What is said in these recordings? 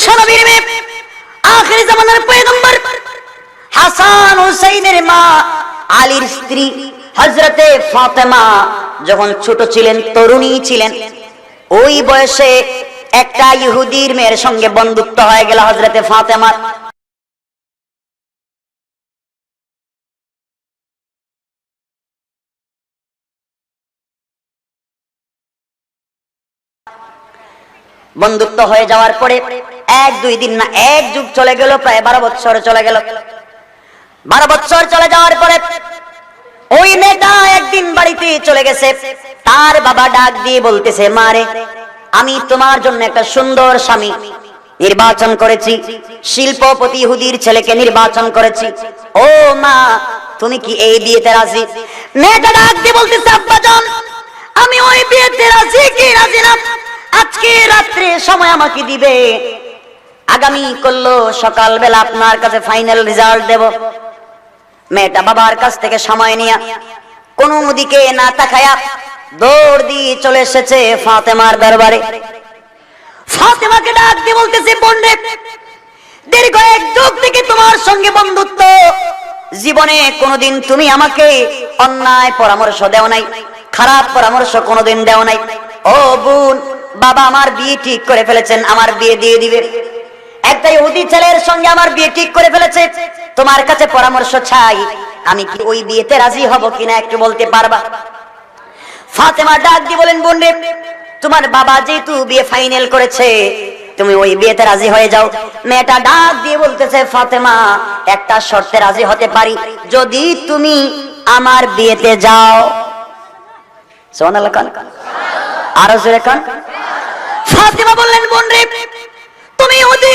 বিশ্বনবীর মেয়ে, আখির জামানার পয়গম্বর হাসান হুসাইনের মা আলীর স্ত্রী হযরতে ফাতেমা যখন ছোট ছিলেন, তরুণী ছিলেন, ওই বয়সে একটা ইহুদির মেয়ের সঙ্গে বন্ধুত্ব হয়ে গেল হযরতে ফাতেমার। বন্ধুত্ব হয়ে যাওয়ার পরে এক দুই দিন না, এক যুগ চলে গেল, প্রায় 12 বছর চলে গেল। 12 বছর চলে যাওয়ার পরে ওই মেয়েটা একদিন বাড়িতে চলে গেছে। তার বাবা ডাক দিয়ে বলতেছে, মারে আমি তোমার জন্য একটা সুন্দর স্বামী নির্বাচন করেছি, শিল্পপতি ইহুদির ছেলেকে নির্বাচন করেছি। ও মা, তুমি কি এই বিয়েতে রাজি? মেয়েটা ডাক দিয়ে বলতেছে, আব্বাজান আমি ওই বিয়েতে রাজি কি রাজি না, আজকে রাত্রে সময় আমাকে দিবে, আগামী করলো সকালবেলা আপনার কাছে ফাইনাল রেজাল্ট দেব। মেয়েটা বাবার কাছ থেকে সময় নিয়ে কোনো দিকে না তাকায়া দৌড় দিয়ে চলে এসেছে ফাতেমার দরবারে। ফাতেমাকে ডাক দিয়ে বলতেছে, বোন রে, দীর্ঘ এক যুগ থেকে তোমার সঙ্গে বন্ধুত্ব, জীবনে কোনোদিন তুমি আমাকে অন্যায় পরামর্শ দেও নাই, খারাপ পরামর্শ কোনোদিন দেও নাই। ও বোন, বাবা আমার বিয়ে ঠিক করে ফেলেছেন, আমার বিয়ে দিয়ে দিবে। একটা ইহুদি ছেলের সঙ্গে আমার বিয়ে ঠিক করে ফেলেছে, তোমার কাছে পরামর্শ চাই, আমি কি ওই বিয়েতে রাজি হব কিনা একটু বলতে পারবা? ফাতেমা ডাক দিয়ে বলেন, বোন রে, তোমার বাবা যেহেতু বিয়ে ফাইনাল করেছে, তুমি ওই বিয়েতে রাজি হয়ে যাও। মেয়েটা ডাক দিয়ে বলতেছে, ফাতেমা একটা শর্তে রাজি হতে পারি, যদি তুমি আমার বিয়েতে যাও। সুবহানাল্লাহ কান, আরো জোরে কান। ফাতেমা বললেন, বোন রে, তুমি ইহুদি,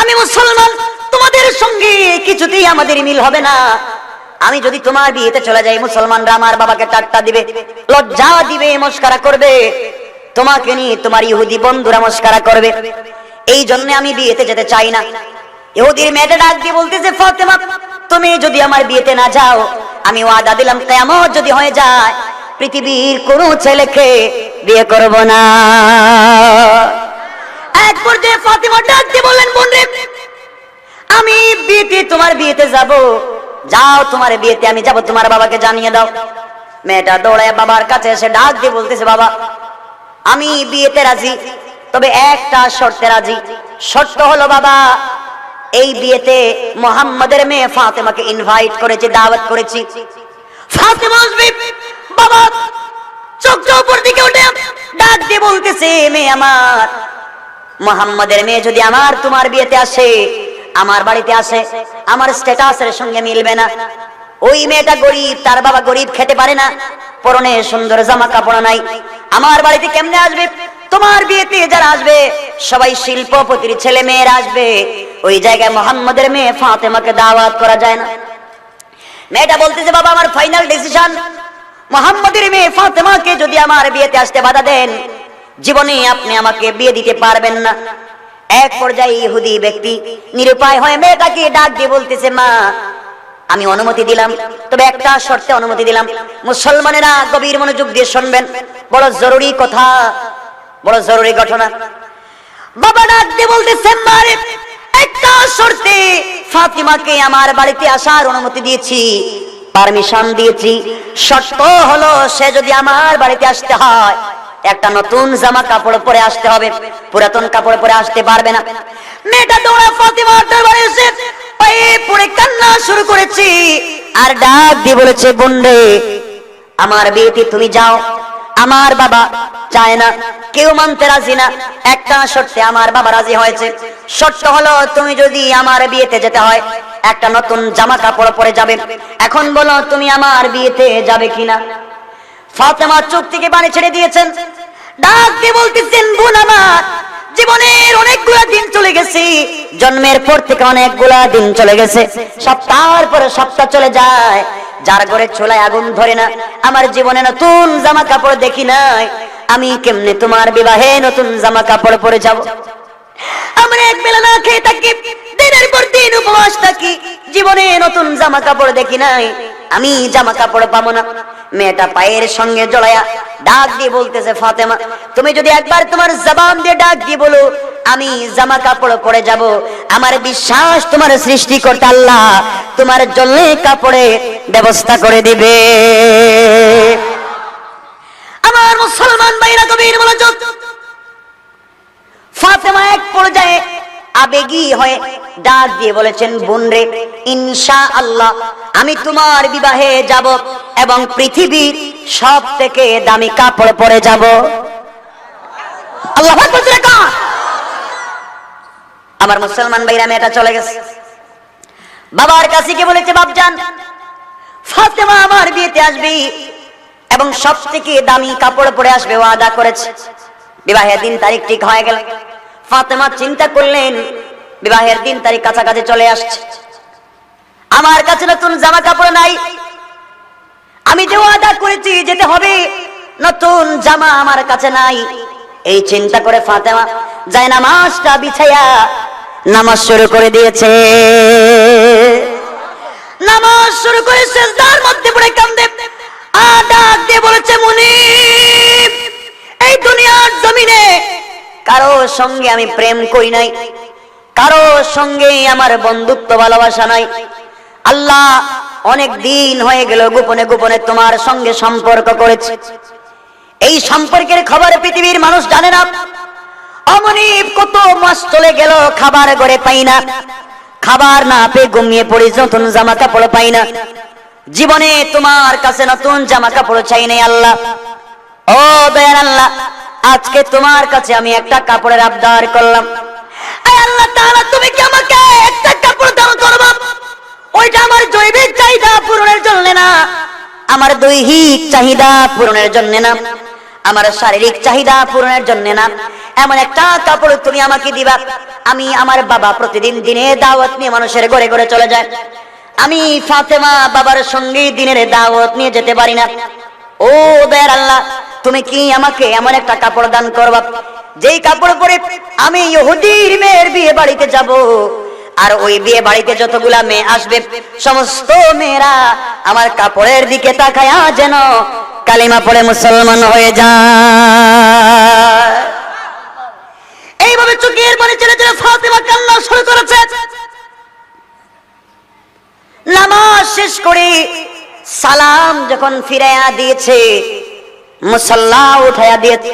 আমি মুসলমান, তোমাদের সঙ্গে কিছুতেই আমাদের মিল হবে না। আমি যদি তোমার বিয়েতে চলে যাই, মুসলমানরা আমার বাবাকে টাট্টা দিবে, লজ্জা দিবে, মস্করা করবে, তোমাকে নিয়ে তোমার ইহুদি বন্ধুরা মস্করা করবে, এই জন্য আমি বিয়েতে যেতে চাই না। ইহুদির মেয়েটা ডাক দিয়ে বলতেছে, ফাতেমা তুমি যদি আমার বিয়েতে না যাও, আমি ওয়াদা দিলাম কিয়ামত যদি হয়ে যায়, পৃথিবীর কোনো ছেলেকে বিয়ে করব না। এক পর্যায়ে ফাতেমা ডাক দিয়ে বললেন, বোন রে, আমি বিয়েতে, তোমার বিয়েতে যাব, যাও তোমার বিয়েতে আমি যাব, তোমার বাবাকে জানিয়ে দাও। মেয়েটা দৌড়ায় বাবার কাছে এসে ডাক দিয়ে বলতেছে, বাবা আমি বিয়েতে রাজি, তবে একটা শর্তে রাজি। শর্ত হলো বাবা, এই বিয়েতে মুহাম্মাদের মেয়ে ফাতেমাকে ইনভাইট করেছি, দাওয়াত করেছি, ফাতেমা আসবে। বাবা চোখটা উপর দিকে উঠে ডাক দিয়ে বলতেছে, মেয়ে আমার, মুহাম্মাদের মেয়ে যদি আমার তোমার বিয়েতে আসে, আমার বাড়িতে আসে, আমার স্ট্যাটাসের সঙ্গে মিলবে না। ওই মেয়েটা গরিব, তার বাবা গরিব, খেতে পারে না, পরনে সুন্দর জামা কাপড় নাই, আমার বাড়িতে কেমনে আসবে? তোমার বিয়েতে যারা আসবে সবাই শিল্পপতির ছেলে মেয়েরা আসবে, ওই জায়গায় মুহাম্মাদের মেয়ে ফাতেমাকে দাওয়াত করা যায় না। মেয়েটা বলতেছে, বাবা আমার ফাইনাল ডিসিশন, মুহাম্মাদের মেয়ে ফাতেমাকে যদি আমার বিয়েতে আসতে বাধা দেন, জীবনে আপনি আমাকে বিয়ে দিতে পারবেন না। এক পর্যায়ে ইহুদি ব্যক্তি নিরুপায় হয়ে মেয়েটাকে ডাক দিয়ে বলতেছে, মা আমি অনুমতি দিলাম, তবে একটা শর্তে অনুমতি দিলাম, মুসলমানেরা গভীর মনোযোগ দিয়ে শুনবেন, বড় জরুরি কথা, বড় জরুরি ঘটনা। বাবা ডাক দিয়ে বলতেছে, মারে একটা শর্তে ফাতিমাকে আমার বাড়িতে আসার অনুমতি দিয়েছি, পারমিশন দিয়েছি, শর্ত হলো সে যদি আমার বাড়িতে আসতে হয়, একটা নতুন জামা কাপড় পরে আসতে হবে, পুরাতন কাপড় পরে আসতে পারবে না। মেয়েটা দৌড়া ফাতিমার দরবারে এসে পায়ে পড়ে কান্না শুরু করেছে আর ডাক দিয়ে বলেছে, বোন রে, আমার বিয়েতে তুমি যাও, আমার বাবা চায় না, কেউ মানতে রাজি না, একটা শর্তে আমার বাবা রাজি হয়েছে, শর্ত হলো তুমি যদি আমার বিয়েতে যেতে হয় একটা নতুন জামা কাপড় পরে যাবে। এখন বলো তুমি আমার বিয়েতে যাবে কিনা? ফাতেমা চোখ থেকে পানি ছেড়ে দিয়েছেন, ডাক দিয়ে বলতেছেন, বোন আমার, জীবনের অনেকগুলা দিন চলে গেছে, জন্মের পর থেকে অনেকগুলা দিন চলে গেছে, সপ্তাহের পরে সপ্তাহ চলে যায়, যার ঘরে চুলায় আগুন ধরে না, আমার জীবনে নতুন জামা কাপড় দেখি নাই, আমি কেমনে তোমার বিবাহে নতুন জামা কাপড় পরে যাব? আমরা এক বেলা না খেয়ে থাকি, দিনের পর দিন উপবাস থাকি, জীবনে নতুন জামা কাপড় দেখি নাই, আমি জামা কাপড় পাবো না। মেয়েটা পায়ের সঙ্গে জড়ায়া ডাক দিয়ে বলতেছে, ফাতেমা তুমি যদি একবার তোমার জবান দিয়ে ডাক দিয়ে বলো আমি জামা কাপড় পরে যাব। আমার বিশ্বাস তোমার সৃষ্টিকর্তা আল্লাহ তোমার জন্য কাপড়ের ব্যবস্থা করে দিবে। আমার মুসলমান ভাইরা গভীর মনোযোগ। ফাতেমা এক পর্যায়ে আবেগী হয়ে ডাক দিয়ে বলেছেন, বোন রে, ইনশাআল্লাহ আমি তোমার বিবাহে যাব এবং পৃথিবীর সব থেকে দামি কাপড় পরে যাব। আল্লাহু আকবার। আমার মুসলমান ভাইরা, মেয়েটা চলে গেছে। বাবার কাছে গিয়ে বলেছে, বাপজান, ফাতেমা আমার বিয়েতে আসবে এবং সব থেকে দামি কাপড় পরে আসবে, ওয়াদা করেছে। বিবাহের দিন তারিখ ঠিক হয়ে গেল। ফাতেমা চিন্তা করলেন, বিবাহের দিন তারিখ কাছাকাছি চলে আসছে, আমার কাছে নতুন জামা কাপড় নাই, আমি যে ওয়াদা করেছি যেতে হবে, নতুন জামা আমার কাছে নাই। এই চিন্তা করে ফাতেমা যায় নামাজটা বিছাইয়া নামাজ শুরু করে দিয়েছে। নামাজ শুরু করে সিজদার মধ্যে পড়ে কান্দে আর ডাক দিয়ে বলেছে, মুনিব, এই দুনিয়ার জমিনে কারো সঙ্গে আমি প্রেম করি নাই, কারো সঙ্গে আমার বন্ধুত্ব ভালোবাসা নাই। আল্লাহ, অনেক দিন হয়ে গেল গোপনে গোপনে তোমার সঙ্গে সম্পর্ক করেছি, এই সম্পর্কের খবর পৃথিবীর মানুষ জানে না। অমনিব, কত মাস চলে গেল, খাবার ঘরে পাই না, খাবার না পেয়ে ঘুমিয়ে পড়ি, নতুন জামা কাপড় পাই না। জীবনে তোমার কাছে নতুন জামা কাপড় চাই নাই আল্লাহ। ও দয়ার আল্লাহ, আজকে তোমার কাছে আমি একটা কাপড়ের আবদার করলাম। আল্লাহ তাআলা, তুমি কি আমাকে একটা কাপড় দান করবে? ওইটা আমার জৈবিক চাহিদা পূরণের জন্য না, আমার দৈহিক চাহিদা পূরণের জন্য না, আমার শারীরিক চাহিদা পূরণের জন্য না। এমন একটা কাপড় তুমি আমাকে দিবা। আমি, আমার বাবা প্রতিদিন দিনে দাওয়াত নিয়ে মানুষের ঘরে ঘরে চলে যায়, আমি ফাতেমা বাবার সঙ্গে দিনের দাওয়াত নিয়ে যেতে পারি না। ও দয়ার আল্লাহ, তুমি কি আমাকে এমন একটা কাপড় দান করবা যেই কাপড় পরে আমি ইহুদির মেয়ের বিয়ে বাড়িতে যাব, আর ওই বিয়ে বাড়িতে যতগুলা মেয়ে আসবে সমস্ত মেয়েরা আমার কাপড়ের দিকে তাকায়া যেন কালিমা পড়ে মুসলমান হয়ে যায়। এইভাবে চোখের পানি ছেড়ে ছেড়ে ফাতেমা কান্না শুরু করেছে। নামাজ শেষ করে সালাম যখন ফিরাইয়া দিয়েছে, মুসাল্লা উঠাইয়া দিয়েছে,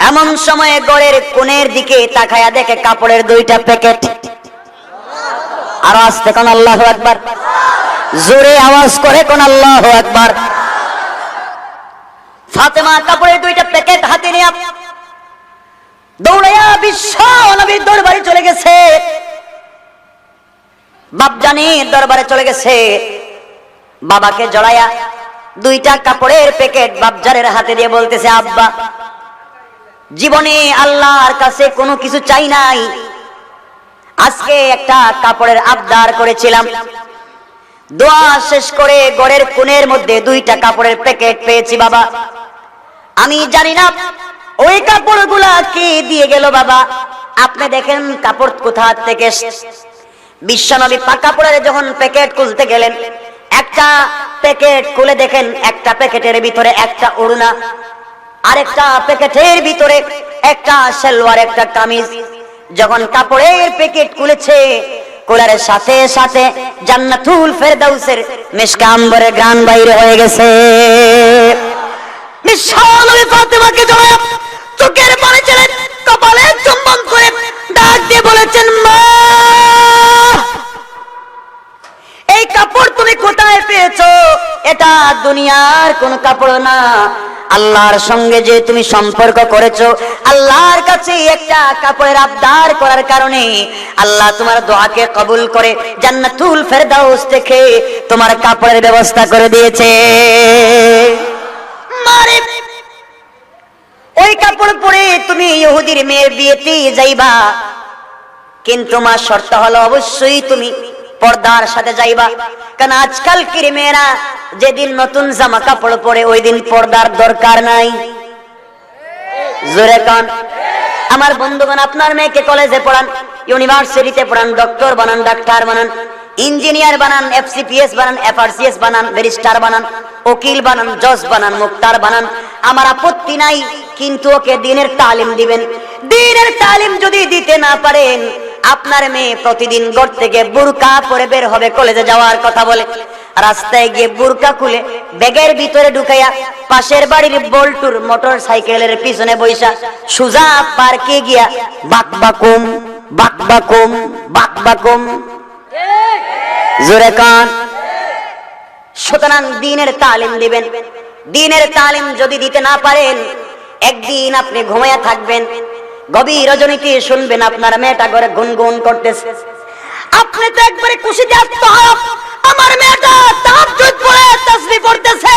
এমন সময় ঘরের কোণের দিকে তাকায়া দেখে কাপড়ের দুইটা প্যাকেট। আর আস্তে কোন আল্লাহু আকবার, জোরে আওয়াজ করে কোন আল্লাহু আকবার। ফাতেমা কাপড়ের দুইটা প্যাকেট হাতে নিয়ে দৌড়াইয়া বিশ্ব নবীর দরবারে চলে গেছে, বাপজানের দরবারে চলে গেছে। বাবাকে জড়াইয়া দুইটা কাপড়ের প্যাকেট বাপজানের হাতে দিয়ে বলতেছে, আব্বা, জীবনে আল্লাহর কাছে কোনো কিছু চাই নাই, আজকে একটা কাপড়ের আবদার করেছিলাম। দোয়া শেষ করে ঘরের কোণের মধ্যে দুইটা কাপড়ের প্যাকেট পেয়েছি বাবা। আমি জানি না ওই কাপড়গুলা কে দিয়ে গেল বাবা, আপনি দেখেন কাপড় কোথা থেকে। বিশ্বনবী পাক কাপড়ের যখন প্যাকেট খুলতে গেলেন, একটা প্যাকেট খুলে দেখেন একটা প্যাকেটের ভিতরে একটা ওড়না, আরেকটা প্যাকেটের ভিতরে একটা সালোয়ার, একটা কামিজ। যখন কাপড়ের প্যাকেট খুলেছে, খোলার সাথে সাথে জান্নাতুল ফেরদাউসের মিশকা আম্বরের গান বাইরে হয়ে গেছে। বিশ্বনবী ফাতেমাকে জড়ায় চোখের পানি ছেড়ে কপালে চুম্বন করে ডাক দিয়ে বলেছেন, মা, এই কাপড় তুমি কোথায় পেয়েছো? এটা দুনিয়ার কোন কাপড় না, আল্লাহর সঙ্গে যে তুমি সম্পর্ক করেছো, আল্লাহর কাছে একটা কাপড়ের আবদার করার কারণে আল্লাহ তোমার দোয়াকে কবুল করে জান্নাতুল ফেরদাউস থেকে তোমার কাপড়ের ব্যবস্থা করে দিয়েছে। মারে, ওই কাপড় পরে তুমি ইহুদির মেয়ের বিয়েতে যাইবা, কিন্তু মা শর্ত হলো অবশ্যই তুমি পর্দার সাথে যাইবা, কারণ আজকালকার মেয়েরা যেদিন নতুন জামা কাপড় পরে ওই দিন পর্দার দরকার নাই। জোরে কান। আমার বন্ধুগণ, আপনার মেয়েকে কলেজে পড়ান, ইউনিভার্সিটিতে পড়ান, ডক্টর বানান, ডাক্তার বানান, ইঞ্জিনিয়ার বানান, এফসিপিএস বানান, এফআরসিএস বানান, ব্যারিস্টার বানান, উকিল বানান, জজ বানান, মুক্তার বানান, আমার আপত্তি নাই, কিন্তু ওকে দিনের তালিম দিবেন। দ্বীনের তালিম যদি দিতে না পারেন, আপনার মেয়ে প্রতিদিন ঘর থেকে বুরকা পরে বের হবে কলেজে যাওয়ার কথা বলে, রাস্তায় গিয়ে বুরকা খুলে ব্যাগের ভিতরে ঢুকাইয়া পাশের বাড়ির বল্টুর মোটর সাইকেলের পিছনে বৈশা সুজা পার্কে গিয়া বাকবাকুম বাকবাকুম বাকবাকুম, জোরে কান। সুতরাং দ্বীনের তালিম দিবেন। দ্বীনের তালিম যদি দিতে না পারেন, একদিন আপনি ঘুমায়া থাকবেন, গভীর রজনীতে শুনবেন আপনার মেয়েটা ঘরে গুনগুন করতেছে। আপনি তো একবারে খুশিতে আত্মহারা, আমার মেয়েটা তাহাজ্জুদ পড়ে তাসবিহ পড়তেছে,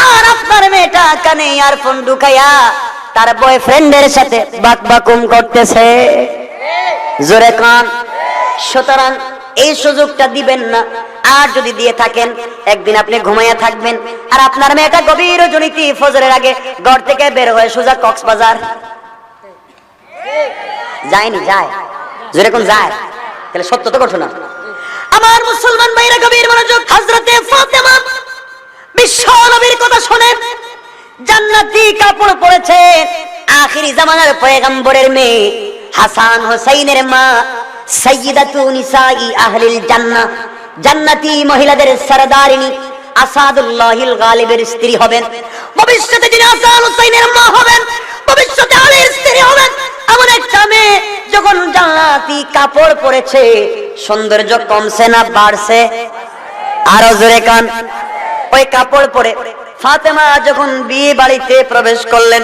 আর আপনার মেয়েটা কানে ইয়ারফোন ঢুকাইয়া তার বয়ফ্রেন্ডের সাথে বাকবাকুম করতেছে, জোরে কান। সুতরাং এই সুযোগটা দিবেন না। আর যদি দিয়ে থাকেন, একদিন আপনি ঘুমাইয়া থাকবেন, আর আপনার মেয়েটা গভীর রজনীতে ফজরের আগে ঘর থেকে বের হয়ে সোজা কক্সবাজার যায়নি, যায়, জোরে কোন যায়, তাহলে সত্য তো ঘটনা। আমার মুসলমান ভাইরা গভীর মনোযোগ, হযরতে ফাতেমা বিশ্ব নবীর কথা শুনেন, জান্নাতি কাপড় পরেছে, আখিরি জামানার পয়গম্বরের মেয়ে, হাসান হোসেইনের মা, সাইয়্যিদাতু নিসাই আহলিল জান্নাহ, জান্নাতি মহিলাদের সরদারিনী, আসাদুল্লাহিল গালিবের স্ত্রী হবেন। ভবিষ্যতে যিনি হাসান হোসেইনের মা হবেন, ভবিষ্যতে আলীর স্ত্রী হবেন, এমন একটা মেয়ে যখন জান্নাতি কাপড় পরেছে, সৌন্দর্য কমছে না বাড়ছে? আরো জোরে কান। ওই কাপড় পরে ফাতেমা যখন বিয়ে বাড়িতে প্রবেশ করলেন,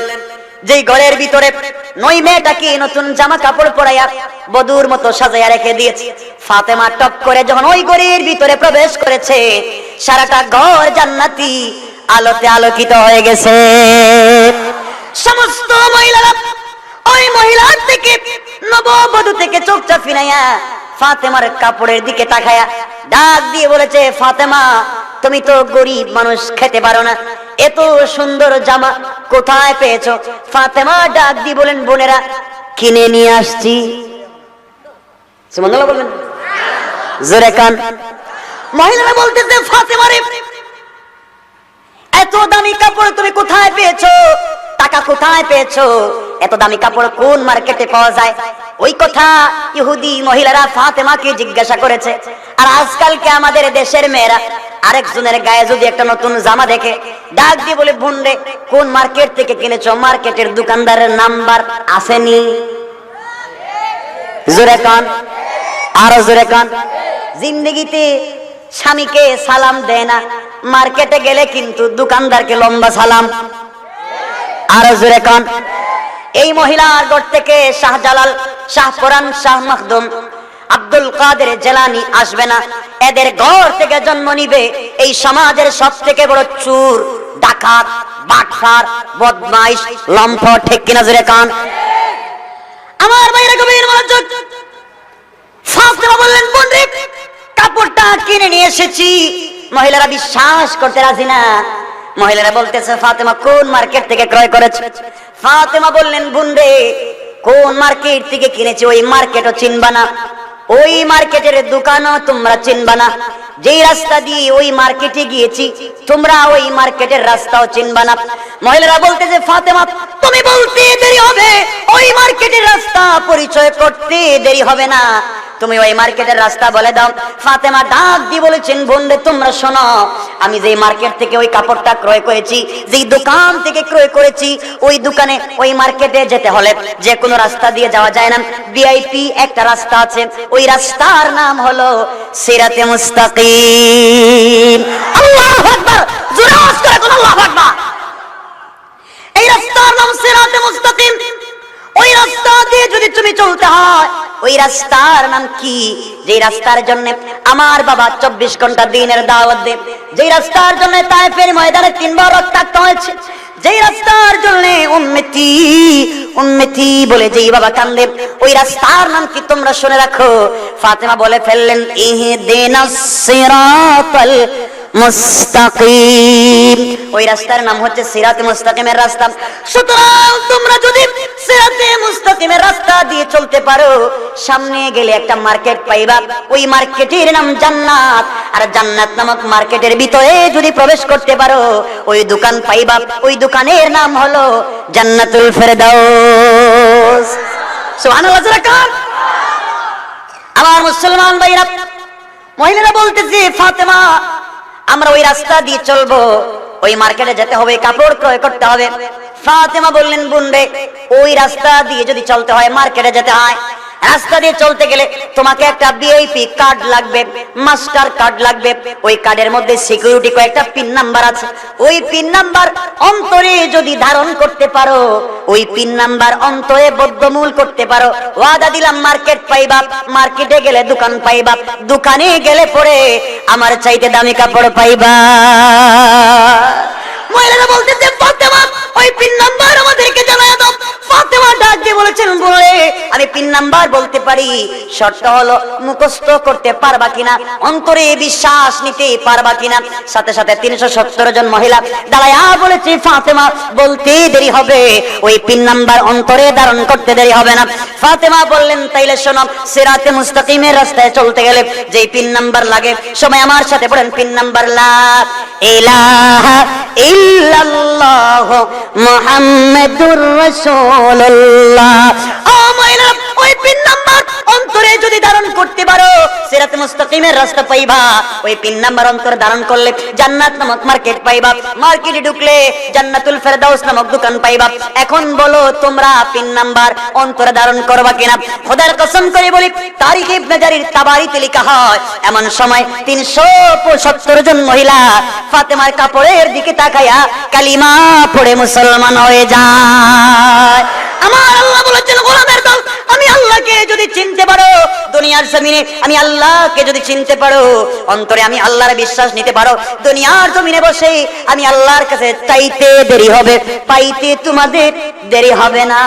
যেই ঘরের ভিতরে নই মেয়েটাকে নতুন জামা কাপড় পরাইয়া বধূর মতো সাজাইয়া রেখে দিয়েছে, ফাতেমা টপ করে যখন ওই ঘরের ভিতরে প্রবেশ করেছে, সারাটা ঘর জান্নাতি আলোতে আলোকিত হয়ে গেছে। সমস্ত মহিলারা ওই মহিলার থেকে, নববধূ থেকে চোখটা ফিরাইয়া ফাতেমার কাপড়ের দিকে তাকায়া ডাক দিয়ে বলেছে, ফাতেমা তুমি তো গরিব মানুষ, খেতে পারো না, এত সুন্দর জামা কোথায় পেয়েছো? ফাতেমা ডাক দিয়ে বলেন, বোনেরা কিনে নিয়ে আসছি। সুবহানাল্লাহ বলবেন, জোরে কান। মহিলারা বলতেছে, ফাতেমা রে, এত দামি কাপড় তুমি কোথায় পেয়েছো? টাকা কোথায় পেয়েছো? এত দামি কাপড় কোন মার্কেটে পাওয়া যায়? ওই কথা ইহুদি মহিলারা ফাতেমাকে জিজ্ঞাসা করেছে। আর আজকালকে আমাদের দেশের মেয়েরা আরেকজনের গায়ে যদি একটা নতুন জামা দেখে, ডাক দিয়ে বলে, বোন রে কোন মার্কেট থেকে কিনেছো? মার্কেটের দোকানদারের নাম্বার আসেনি? জোরে কান, আরো জোরে কান। জিন্দেগিতে স্বামীকে সালাম দেয় না, মার্কেটে গেলে কিন্তু দোকানদারকে লম্বা সালাম। আরো জোরে কান। এই মহিলার ঘর থেকে শাহজালাল, শাহ কোরআন, শাহ মখদুম, আব্দুল কাদের জিলানী আসবে না। এদের ঘর থেকে জন্ম নিবে এই সমাজের সব থেকে বড় চোর, ডাকাত, বাটপার, বদমাইশ, লম্পট। ঠিক কিনা জোরে কান। আমার ভাইরা গভীর মনোযোগ। ফাতেমা বললেন, বোন রে কাপড়টা কিনে নিয়ে এসেছি। মহিলারা বিশ্বাস করতে রাজি না। মহিলারা বলতেছে, ফাতেমা কোন মার্কেট থেকে ক্রয় করেছে? ফাতেমা বললেন, বোন রে কোন মার্কেট থেকে কিনেছি ওই মার্কেটও চিনবা না, ওই মার্কেটের দোকানও তোমরা চিনবা না, যেই রাস্তা দিয়ে ওই মার্কেটে গিয়েছি তোমরা ওই মার্কেটের রাস্তাও চিনবা না। মহিলারা বলতেছে, ফাতেমা তুমি বলতে দেরি হবে, ওই মার্কেটের রাস্তা পরিচয় করতে দেরি হবে না, তুমি ওই মার্কেটের রাস্তা বলে দাও। ফাতেমা ডাক দিয়ে বলেছেন, বোন রে তোমরা শোনো, আমি যেই মার্কেট থেকে ওই কাপড়টা ক্রয় করেছি, যেই দোকান থেকে ক্রয় করেছি, ওই দোকানে ওই মার্কেটে যেতে হলে যে কোনো রাস্তা দিয়ে যাওয়া যায় না, ভিআইপি একটা রাস্তা আছে, ওই রাস্তার নাম হলো সিরাতে মুস্তাকিম। আল্লাহু আকবার, জোরে আওয়াজ করে কোন আল্লাহু আকবার। এই রাস্তার নাম সিরাতে মুস্তাকিম। ওই রাস্তা দিয়ে যদি তুমি চলতে হয়, ওই রাস্তার নাম কি? যে রাস্তার জন্য আমার বাবা 24 ঘন্টা দিনের দাওয়াত দেন, যে রাস্তার জন্য তায়েফের ময়দানে 3 বার রক্তাক্ত হয়েছে, যে রাস্তার জন্য উম্মতি উম্মতি বলে যেই বাবা কান্দে, ওই রাস্তার নাম কি তোমরা শুনে রাখো। ফাতেমা বলে ফেললেন, ইহদিনাস সিরাতাল মুস্তাকিম। ওই রাস্তার নাম হচ্ছে সিরাতে মুস্তাকিমের রাস্তা। সুতরাং তোমরা যদি সিরাতে মুস্তাকিমের রাস্তা দিয়ে চলতে পারো, সামনে গেলে একটা মার্কেট পাইবা, ওই মার্কেটের নাম জান্নাত। আর জান্নাত নামক মার্কেটের ভিতরে যদি প্রবেশ করতে পারো, ওই দোকান পাইবা, ওই দোকানের নাম হলো জান্নাতুল ফেরদাউস। সুবহানাল্লাহ জোরে কার। আমার মুসলমান ভাইরা, মহিলারা বলতেছে ফাতেমা আমরা ওই রাস্তা দিয়ে চলবো, ওই মার্কেটে যেতে হবে, কাপড় ক্রয় করতে হবে। ফাতেমা বললেন বোন রে, ওই রাস্তা দিয়ে যদি চলতে হয়, মার্কেটে যেতে হয়, রাস্তা দিয়ে চলতে গেলে তোমাকে একটা ভিআইপি কার্ড লাগবে, মাস্টার কার্ড লাগবে। ওই কার্ডের মধ্যে সিকিউরিটি কয়েকটা পিন নাম্বার আছে। ওই পিন নাম্বার অন্তরে যদি ধারণ করতে পারো, ওই পিন নাম্বার অন্তরে বদ্ধমূল করতে পারো, ওয়াদা দিলাম মার্কেট পাইবা, মার্কেটে গেলে দোকান পাইবা, দোকানে গেলে পরে আমার চাইতে দামি কাপড় পাইবা। মহিলারা বলতেছে ফাতেমা ওই পিন নাম্বার আমাদেরকে জানায় দাও। ফাতেমা ডাক দিয়ে বলেছেন বলে আমি পিন নাম্বার বলতে পারি, শর্ত হলো মুখস্থ করতে পারবা কিনা, অন্তরে বিশ্বাস নিতে পারবা কিনা। সাথে সাথে 370 জন মহিলা দাঁড়ায়া বলেছে ফাতেমা বলতে দেরি হবে, ওই পিন নাম্বার অন্তরে ধারণ করতে দেরি হবে না। ফাতেমা বললেন তাইলে শোনো, সিরাতে মুস্তাকিমের রাস্তায় চলতে গেলে যেই পিন নাম্বার লাগে, সবাই আমার সাথে পড়েন পিন নাম্বার লা ইলাহা ইল্লাল্লাহ মুহাম্মাদুর রাসূলুল্লাহ। ও মহিলা, ওই পিন নাম্বার অন্তরে যদি ধারণ করতে পারো, সিরাতে মুস্তাকিমের রাস্তা পাইবা। ওই পিন নাম্বার অন্তরে ধারণ করলে জান্নাত নামক মার্কেট পাইবা, মার্কেটে ঢুকলে জান্নাতুল ফেরদাউস নামক দোকান পাইবা। এখন বলো তোমরা পিন নাম্বার অন্তরে ধারণ করবা কিনা? খোদার কসম করে বলি, তারিখ ইবনে জারির তাবারিতে লেখা হয় এমন সময় 370 জন মহিলা ফাতেমার কাপড়ের দিকে তাকায়া কালিমা পড়ে মুসলমান হয়ে যায়। আমার আল্লাহ বলেছেন গোলামের দল, আমি আল্লাহকে যদি চিনতে পারো, দুনিয়ার জমিনে আমি আল্লাহকে যদি চিনতে পারো, অন্তরে আমি আল্লাহর বিশ্বাস নিতে পারো, দুনিয়ার জমিনে বসে আমি আল্লাহর কাছে চাইতে দেরি হবে, পাইতে তোমাদের দেরি হবে না।